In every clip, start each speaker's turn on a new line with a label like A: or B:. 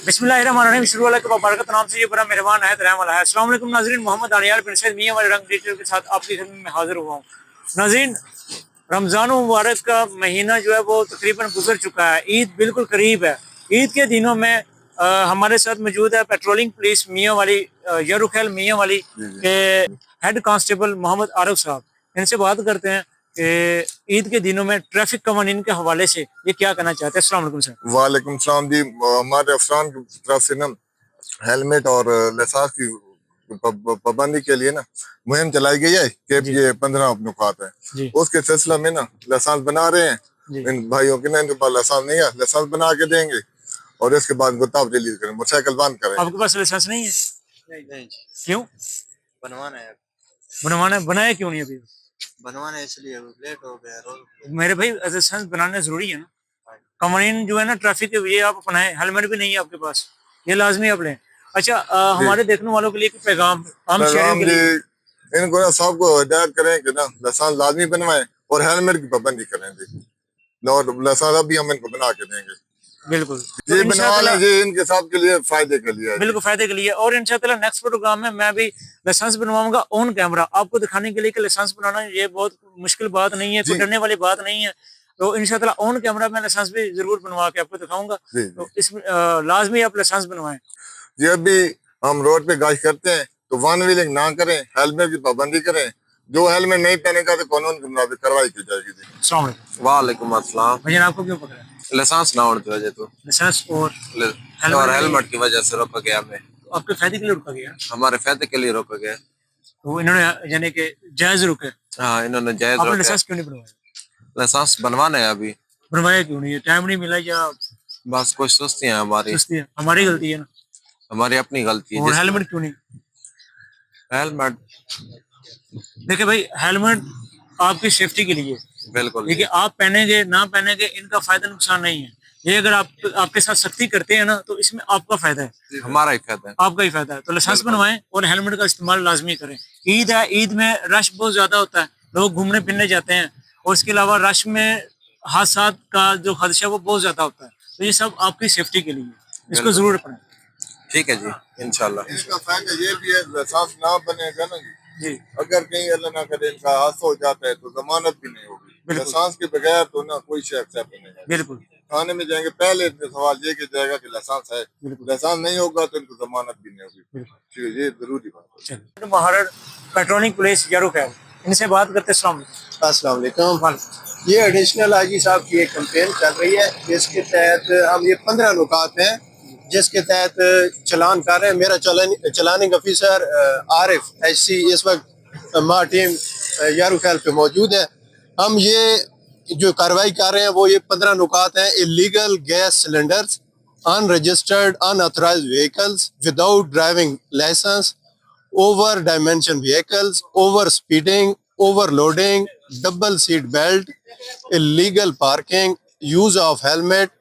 A: बिस्मिल्लाहिर्रहमानिर्रहीम शुरू वाला के बाबरकत नाम से ये बड़ा मेहरबान है रहम वाला है। अस्सलाम वालेकुम नाज़रीन, मोहम्मद आलियार बिन सैयद मियां वाले रंग डिजिटल के साथ आपकी खिदमत में हाजिर हुआ हूँ। नाज़रीन, रमज़ान मुबारक का महीना जो है वो तकरीबन गुजर चुका है, ईद बिल्कुल करीब है। ईद के दिनों में हमारे साथ मौजूद है पेट्रोलिंग पुलिस मियां वाली यरुखैल मियां वाली के हेड कांस्टेबल मोहम्मद आरिफ साहब। इनसे बात करते हैं कि ईद के दिनों में ट्रैफिक कवानीन के हवाले से ये क्या कहना चाहते हैं। अस्सलाम वालेकुम सर।
B: वालेकुम सलाम जी। हमारे अफसरान की तरफ से ना हेलमेट और लाइसेंस की पाबंदी के लिए ना मुहिम चलाई गई है कि
A: जी
B: ये 15 नुकात है।
A: जी
B: उसके सिलसिले में ना लाइसेंस बना रहे हैं
A: जी
B: इन भाइयों के ना, इनके पास लाइसेंस नहीं है, लाइसेंस बना के देंगे और इसके बाद गुताब रिलीज करें, मोटरसाइकिल बंद करेंगे।
A: आपके पास लाइसेंस नहीं है?
C: नहीं नहीं जी,
A: क्यों
C: बनवाना है।
A: बनवाना? बनाया क्यों नहीं अभी?
C: बनवाना है इसलिए लेट हो गया रोज।
A: मेरे भाई लाइसेंस बनाना जरूरी है ना।
C: हाँ,
A: कवानीन जो है ना ट्रैफिक के, ये आप अपनाएं। हेलमेट भी नहीं है आपके पास, ये लाजमी आप लें। अच्छा,
B: जी
A: हमारे देखने वालों के लिए एक पैगाम आम शहरियों
B: पैगाम
A: के
B: जी,
A: लिए।
B: इनको ना सबको हिदायत करें कि ना लाइसेंस लाजमी बनवाएं और हेलमेट की पाबंदी करें जी। और लाइसेंस अभी हम इनको बना के देंगे।
A: बिल्कुल, तो
B: ये बनवा लें
A: इंशाअल्लाह
B: जी, इनके साथ के लिए फायदे के लिए है जी।
A: बिल्कुल फायदे के लिए। और इंशाअल्लाह नेक्स्ट प्रोग्राम में मैं भी लाइसेंस बनवाऊंगा ऑन कैमरा, आपको दिखाने के लिए कि लाइसेंस बनाना ये बहुत मुश्किल बात नहीं है, कोई
B: जी
A: डरने वाली बात नहीं है। तो इंशाअल्लाह ऑन कैमरा मैं लाइसेंस भी जरूर बनवा के आपको दिखाऊंगा।
B: जी जी
A: तो इसमें लाजमी आप लाइसेंस बनवाएं।
B: जी। अभी हम रोड पे गाड़ी करते हैं तो वन व्हीलिंग ना करें, हेलमेट की पाबंदी करें। जो हेलमेट नहीं पहनेगा तो कानून के मुताबिक कार्रवाई की जाएगी जी।
A: अस्सलाम वालेकुम।
C: वालेकुम अस्सलाम।
A: भैया आपको क्यों पकड़ा है?
C: लाइसेंस ना होने की वजह तो
A: लाइसेंस और
C: और
A: हेलमेट नहीं है,
C: हेलमेट की वजह से रोका गया हमें,
A: तो आपके फायदे के लिए रुका गया?
C: हमारे फायदे के लिए रोका गया।
A: तो इन्होंने यानी कि जायज रुके,
C: हाँ, इन्होंने जायज
A: आपने
C: रोका।
A: लाइसेंस क्यों नहीं बनवाया?
C: लाइसेंस बनवाना है अभी,
A: बनवाया क्यों नहीं है? टाइम नहीं मिला या
C: बस कुछ सुस्ती है हमारी।
A: सुस्ती है? हमारी
C: हाँ जी,
A: गलती है ना।
C: हमारी अपनी गलती है
A: और
C: जिसकी
A: हेलमेट क्यों नहीं?
C: हेलमेट।
A: देखिए भाई, हेलमेट आपकी सेफ्टी के लिए,
C: बिल्कुल
A: देखिए
C: जी,
A: आप पहनेंगे ना पहनेंगे इनका फायदा नुकसान नहीं है। ये अगर आप आपके साथ सख्ती करते हैं ना तो इसमें आपका फायदा है,
C: हमारा ही फायदा है।
A: आपका ही फायदा है। तो लाइसेंस
C: बिल्कुल
A: बनवाएं और हेलमेट का इस्तेमाल लाजमी करें। ईद है, ईद में रश बहुत ज्यादा होता है, लोग घूमने फिरने जाते हैं और इसके अलावा रश में हादसा का जो खदशा है वो बहुत ज्यादा होता है। तो ये सब आपकी सेफ्टी के लिए है, इसको
C: बिल्कुल।
A: जरूर अपनाएं।
C: ठीक है जी, इंशाल्लाह।
B: इसका फायदा ये भी है, लाइसेंस ना बनेगा ना जी,
A: जी
B: अगर कहीं अल्लाह ना करे इनका हादसा हो जाता है तो जमानत भी नहीं होगी।
A: बिल्कुल
B: लाइसेंस के बगैर तो ना कोई शे एक्सेप्ट नहीं है।
A: बिल्कुल
B: थाने में जाएंगे, पहले इनका सवाल ये कि जाएगा कि लाइसेंस है,
A: बिल्कुल
B: लाइसेंस नहीं होगा तो इनको जमानत भी नहीं होगी।
A: बिल्कुल।
B: ठीक है, ये जरूरी बात है।
A: चलिए, महारत पेट्रोलिंग पुलिस यरुखैल, इनसे बात करते।
D: अस्सलाम वालेकुम।
A: वालेकुम।
D: ये एडिशनल आईजी साहब की एक कैंपेन चल रही है जिसके तहत हम ये 15 नुकात हैं जिसके तहत चलान कर रहे हैं। मेरा चलानिंग ऑफिसर आरिफ HC इस वक्त माँ टीम यारूखैल पे मौजूद है। हम ये जो कार्रवाई कर रहे हैं वो ये 15 नुकात हैं। Illegal gas cylinders, unregistered unauthorised vehicles without driving licence, over dimension vehicles, over speeding, overloading, double seat belt, illegal parking, use of helmet,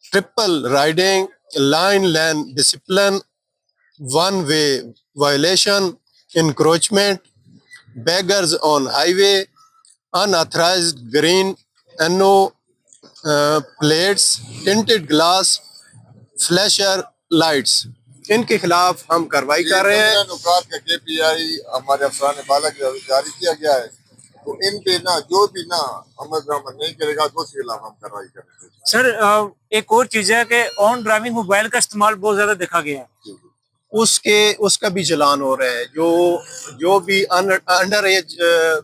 D: triple riding, line lane discipline, one way violation, encroachment, beggars on highway, unauthorized green NO plates, tinted glass, flasher lights, इनके खिलाफ हम कार्रवाई कर रहे हैं।
B: नुकात का KPI हमारे अफसरान बाला की जारी किया गया है, तो इन पे ना जो भी ना अमल दरामद नहीं करेगा तो उसके खिलाफ हम कार्रवाई करेंगे।
A: सर, एक और चीज है कि ऑन ड्राइविंग मोबाइल का इस्तेमाल बहुत ज्यादा देखा गया है।
D: उसका भी चलान हो रहा है। जो भी अंडर एज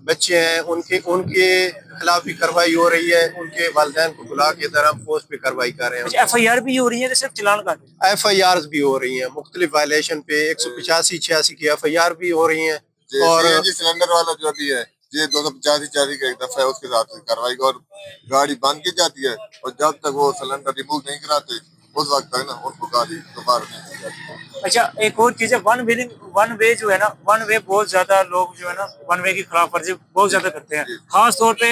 D: बच्चे हैं उनके उनके खिलाफ भी कार्रवाई हो रही है। उनके वालिदैन को बुला के दरम पोस्ट पे कार्रवाई कर रहे हैं।
A: FIR भी हो रही है कि सिर्फ चलान का?
D: FIR भी हो रही हैं मुख्तलिफ वायलेशन पे। 185-86 की FIR भी हो रही हैं। और
B: CNG सिलेंडर वाला जो भी है ये 285-86 का एक दफा है, उसके साथ कार्रवाई और गाड़ी बंद की जाती है और जब तक वो सिलेंडर रिमूव नहीं कराते उस वक्त तक ना उनको गाड़ी दोबारा नहीं दी जाती।
A: अच्छा, एक और चीज है वन वे जो है ना, वन वे बहुत ज्यादा लोग जो है ना वन वे की खिलाफ वर्जी बहुत ज्यादा करते हैं। खास तौर पे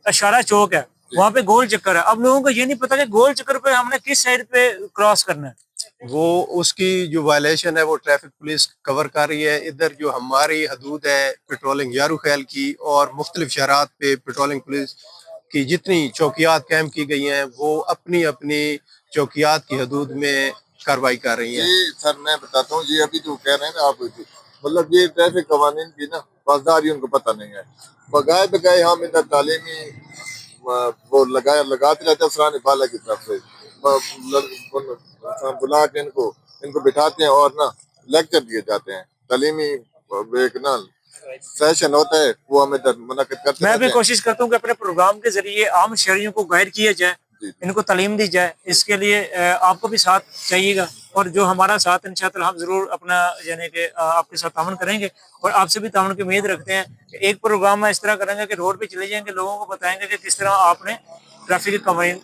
A: अशारा चौक है, वहाँ पे गोल चक्कर है। अब लोगों को ये नहीं पता कि गोल चक्कर पे हमने किस साइड पे क्रॉस करना है।
D: वो उसकी जो वायलेशन है वो ट्रैफिक पुलिस कवर कर रही है। इधर जो हमारी हदूद है पेट्रोलिंग यारूखैल की और मुख्तलिफ शहरात पे पेट्रोलिंग पुलिस की जितनी चौकियात कायम की गई हैं वो अपनी अपनी चौकियात की हदूद में कार्रवाई कर रही हैं।
B: ये सर मैं बताता हूँ, ये अभी जो कह रहे हैं ना आप, मतलब ये ट्रैफिक कवानीन की ना पासदारी उनको पता नहीं है। बगाए बगाए हम इधर तालीमी वो लगाते रहते हैं सराहने बाला की तरफ से, बुला के इनको बिठाते हैं और ना लेक्चर दिए जाते हैं। तालीमी एक ना सेशन होता है, वो हम इधर मुनक्किद करते
A: मैं
B: रहते
A: भी
B: हैं।
A: कोशिश करता हूँ कि अपने प्रोग्राम के जरिए आम शहरियों को गाइड किया जाए,
B: जी।
A: इनको तालीम दी जाए। इसके लिए आपको भी साथ चाहिएगा, और जो हमारा साथ इंशाअल्लाह हम जरूर अपना यानी कि आपके साथ ताउन करेंगे, और आपसे भी ताउन की उम्मीद रखते हैं कि एक प्रोग्राम में इस तरह करेंगे कि रोड पे चले जाएंगे, लोगों को बताएंगे कि किस तरह आपने ट्रैफिक की कवानीन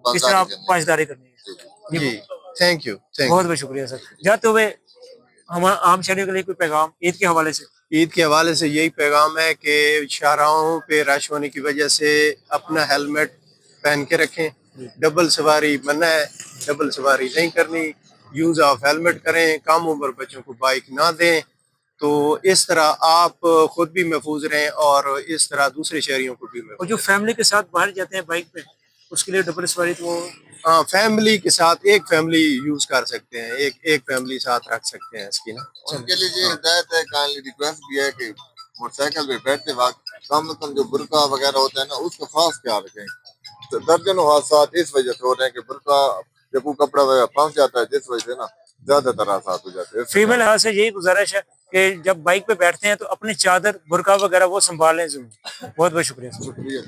A: किस तरह आप पासदारी करनी है।
D: जी थैंक यू
A: बहुत बहुत शुक्रिया सर। जाते हुए हम आम शहरियों के लिए कोई पैगाम ईद के हवाले से?
D: ईद के हवाले से यही पैगाम है कि शाहराहों पे रश होने की वजह से अपना हेलमेट पहन के रखें। डबल सवारी मना है, डबल सवारी नहीं करनी, यूज़ ऑफ हेलमेट करें, कम उम्र बच्चों को बाइक ना दें। तो इस तरह आप खुद भी महफूज रहें और इस तरह दूसरे शहरियों को भी महफूज।
A: और जो फैमिली के साथ बाहर जाते हैं बाइक पे, उसके लिए डबल सवारी तो
D: हाँ, फैमिली के साथ एक फैमिली यूज कर सकते हैं, एक फैमिली साथ रख सकते हैं इसकी ना।
B: उनके लिए ये हिदायत है, काइंडली रिक्वेस्ट भी है कि मोटरसाइकिल पे बैठते वक्त कम से कम जो बुरका वगैरह होता है ना उसका खास ख्याल रखें। तो दर्जनों हादसात इस वजह से हो रहे हैं कि बुरका जब वो कपड़ा वगैरह फंस जाता है, जिस वजह से ना ज्यादातर हादसात हो जाते हैं।
A: फीमेल हाथ से यही गुजारिश है कि जब बाइक पे बैठते हैं तो अपनी चादर बुरका वगैरह वो संभाल लें जरूर। बहुत बहुत शुक्रिया।
B: शुक्रिया।